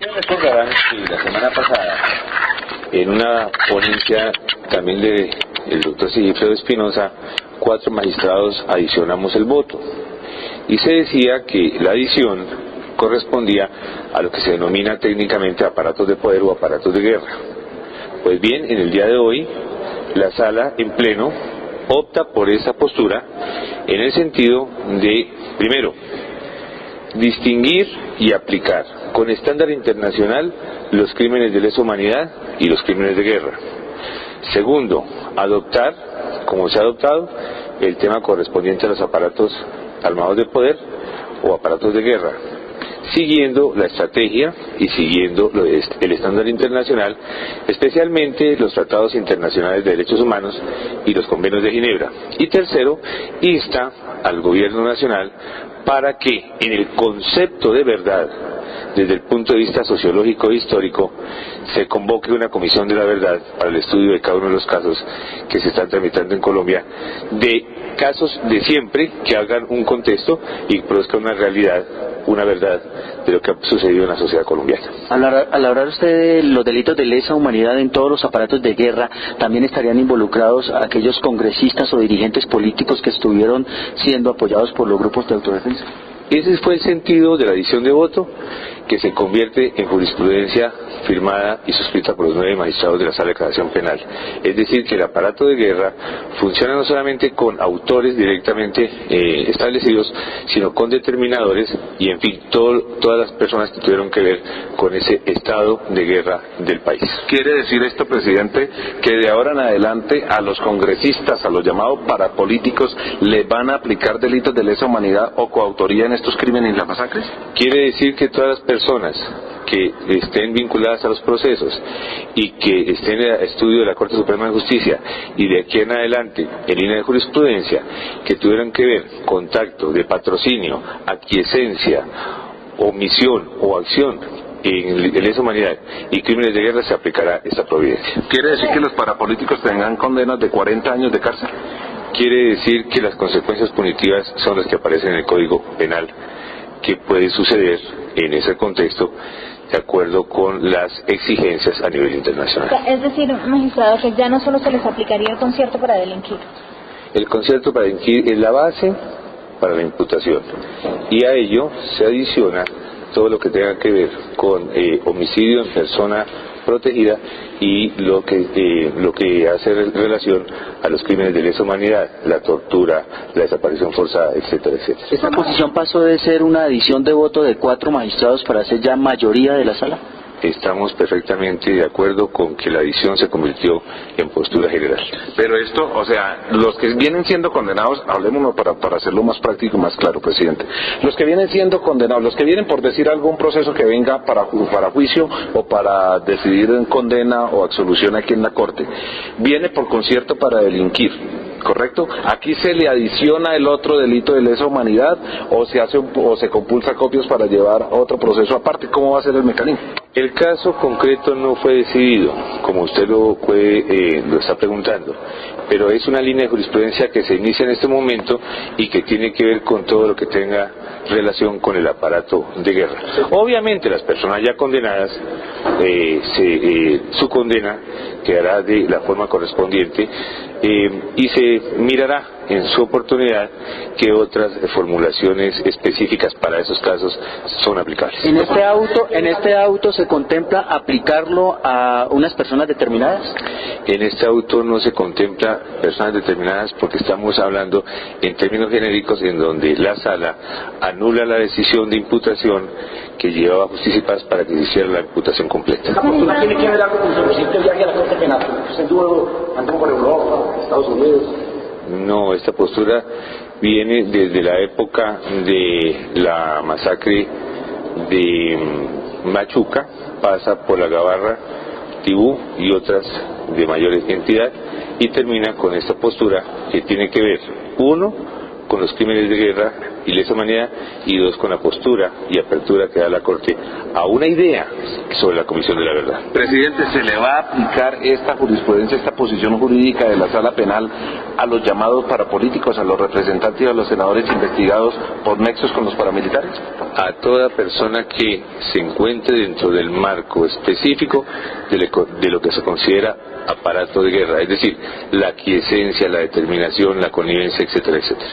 Ustedes recordarán que la semana pasada, en una ponencia también del doctor Sigifredo Espinosa, 4 magistrados adicionamos el voto. Y se decía que la adición correspondía a lo que se denomina técnicamente aparatos de poder o aparatos de guerra. Pues bien, en el día de hoy, la sala en pleno opta por esa postura en el sentido de, primero, distinguir y aplicar con estándar internacional los crímenes de lesa humanidad y los crímenes de guerra. Segundo, adoptar, como se ha adoptado, el tema correspondiente a los aparatos armados de poder o aparatos de guerra, siguiendo la estrategia y siguiendo el estándar internacional, especialmente los tratados internacionales de derechos humanos y los convenios de Ginebra. Y tercero, insta al gobierno nacional para que en el concepto de verdad, desde el punto de vista sociológico e histórico, se convoque una comisión de la verdad para el estudio de cada uno de los casos que se están tramitando en Colombia, de casos de siempre que hagan un contexto y produzcan una realidad, una verdad de lo que ha sucedido en la sociedad colombiana. Al hablar usted de los delitos de lesa humanidad en todos los aparatos de guerra, ¿también estarían involucrados aquellos congresistas o dirigentes políticos que estuvieron siendo apoyados por los grupos de autodefensa? Ese fue el sentido de la adición de voto, que se convierte en jurisprudencia firmada y suscrita por los 9 magistrados de la Sala de Casación Penal. Es decir, que el aparato de guerra funciona no solamente con autores directamente establecidos, sino con determinadores y, en fin, todas las personas que tuvieron que ver con ese estado de guerra del país. ¿Quiere decir esto, presidente, que de ahora en adelante a los congresistas, a los llamados parapolíticos, le van a aplicar delitos de lesa humanidad o coautoría en estos crímenes y las masacres? Quiere decir que todas las personas que estén vinculadas a los procesos y que estén en el estudio de la Corte Suprema de Justicia y de aquí en adelante en línea de jurisprudencia que tuvieran que ver contacto de patrocinio, aquiescencia, omisión o acción en lesa humanidad y crímenes de guerra, se aplicará esta providencia. ¿Quiere decir que los parapolíticos tengan condenas de 40 años de cárcel? Quiere decir que las consecuencias punitivas son las que aparecen en el Código Penal, que puede suceder en ese contexto de acuerdo con las exigencias a nivel internacional. Es decir, magistrado, que ya no solo se les aplicaría el concierto para delinquir. El concierto para delinquir es la base para la imputación y a ello se adiciona todo lo que tenga que ver con homicidio en persona protegida y lo que hace relación a los crímenes de lesa humanidad, la tortura, la desaparición forzada, etcétera, etcétera. ¿Esta posición pasó de ser una adición de voto de 4 magistrados para ser ya mayoría de la sala? Estamos perfectamente de acuerdo con que la adición se convirtió en postura general. Pero esto, o sea, los que vienen siendo condenados, hablemoslo para hacerlo más práctico y más claro, presidente. Los que vienen siendo condenados, los que vienen por decir algún proceso que venga para juicio o para decidir en condena o absolución aquí en la Corte, viene por concierto para delinquir, ¿correcto? Aquí se le adiciona el otro delito de lesa humanidad o se compulsa copios para llevar otro proceso aparte. ¿Cómo va a ser el mecanismo? El caso concreto no fue decidido, como usted lo está preguntando, pero es una línea de jurisprudencia que se inicia en este momento y que tiene que ver con todo lo que tenga relación con el aparato de guerra. Obviamente las personas ya condenadas, su condena quedará de la forma correspondiente y se mirará en su oportunidad que otras formulaciones específicas para esos casos son aplicables. ¿En este auto se contempla aplicarlo a unas personas determinadas? En este auto no se contempla personas determinadas porque estamos hablando en términos genéricos en donde la sala anula la decisión de imputación que llevaba a Justicia y Paz para que se hiciera la imputación completa. ¿Esta postura tiene que ver algo con su reciente viaje a la Corte Penal? ¿Usted anduvo por Europa, Estados Unidos? No, esta postura viene desde la época de la masacre de Machuca, pasa por la Gabarra, Tibú y otras de mayor entidad y termina con esta postura que tiene que ver, uno, con los crímenes de guerra y lesa humanidad, y 2, con la postura y apertura que da la Corte a una idea sobre la Comisión de la Verdad. Presidente, ¿se le va a aplicar esta jurisprudencia, esta posición jurídica de la Sala Penal a los llamados parapolíticos, a los representantes y a los senadores investigados por nexos con los paramilitares? A toda persona que se encuentre dentro del marco específico de lo que se considera aparato de guerra, es decir, la aquiescencia, la determinación, la connivencia, etcétera, etcétera.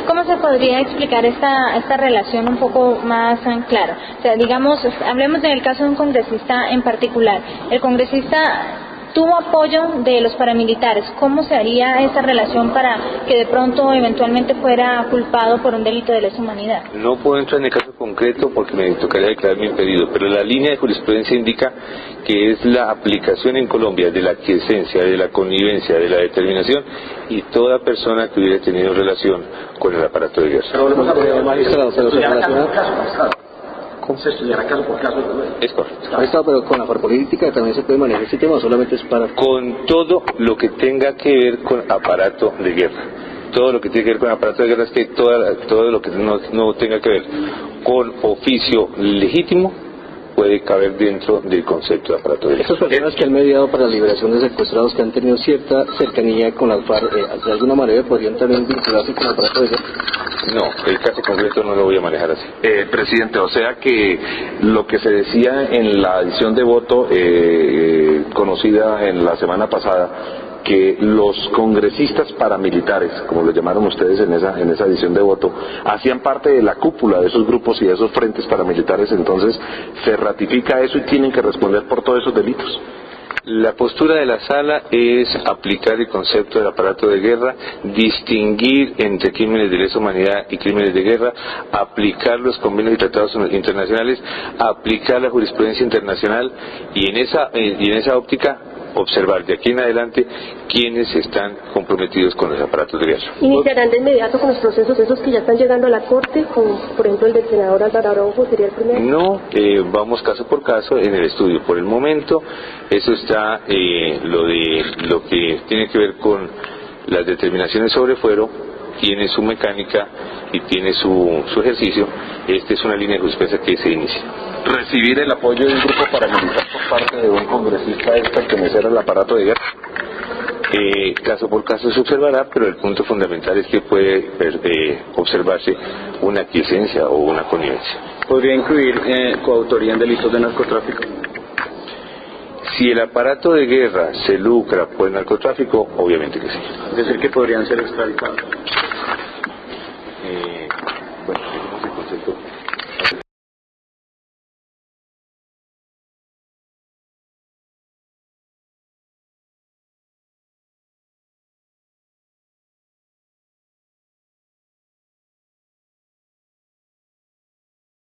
¿Cómo se podría explicar esta relación un poco más clara? O sea, digamos, hablemos del caso de un congresista en particular. El congresista tuvo apoyo de los paramilitares. ¿Cómo se haría esa relación para que de pronto eventualmente fuera culpado por un delito de lesa humanidad? No puedo entrar en el caso concreto porque me tocaría declarar mi impedido, pero la línea de jurisprudencia indica que es la aplicación en Colombia de la aquiescencia, de la connivencia, de la determinación, y toda persona que hubiera tenido relación con el aparato de guerra. Magistrado, ¿se lo relaciona? ¿Se estudiará caso por caso? Es correcto. Magistrado, pero con la parapolítica también se puede manejar este tema, solamente es para... Con todo lo que tenga que ver con aparato de guerra. Todo lo que tiene que ver con aparato de guerra es que todo lo que no tenga que ver con oficio legítimo puede caber dentro del concepto de aparato de guerra. Estas personas que han mediado para la liberación de secuestrados que han tenido cierta cercanía con las FARC, ¿de alguna manera podrían también vincularse con el aparato de guerra? No, el caso concreto no lo voy a manejar así. Presidente, o sea que lo que se decía en la edición de voto conocida en la semana pasada, que los congresistas paramilitares, como lo llamaron ustedes en esa edición de voto, hacían parte de la cúpula de esos grupos y de esos frentes paramilitares, entonces se ratifica eso y tienen que responder por todos esos delitos. La postura de la Sala es aplicar el concepto del aparato de guerra, distinguir entre crímenes de lesa humanidad y crímenes de guerra, aplicar los convenios y tratados internacionales, aplicar la jurisprudencia internacional y en esa óptica observar de aquí en adelante quiénes están comprometidos con los aparatos de guerra. ¿Iniciarán de inmediato con los procesos esos que ya están llegando a la Corte, como por ejemplo el del senador Álvaro Arango, sería el primero? No, vamos caso por caso en el estudio. Por el momento, eso está lo que tiene que ver con las determinaciones sobre fuero, tiene su mecánica y tiene su ejercicio. Esta es una línea de jurisprudencia que se inicia. ¿Recibir el apoyo de un grupo paramilitar por parte de un congresista es pertenecer al aparato de guerra? Caso por caso se observará, pero el punto fundamental es que puede observarse una aquiescencia o una connivencia. ¿Podría incluir coautoría en delitos de narcotráfico? Si el aparato de guerra se lucra por el narcotráfico, obviamente que sí. Es decir, que podrían ser extraditados. Bueno, tenemos el concepto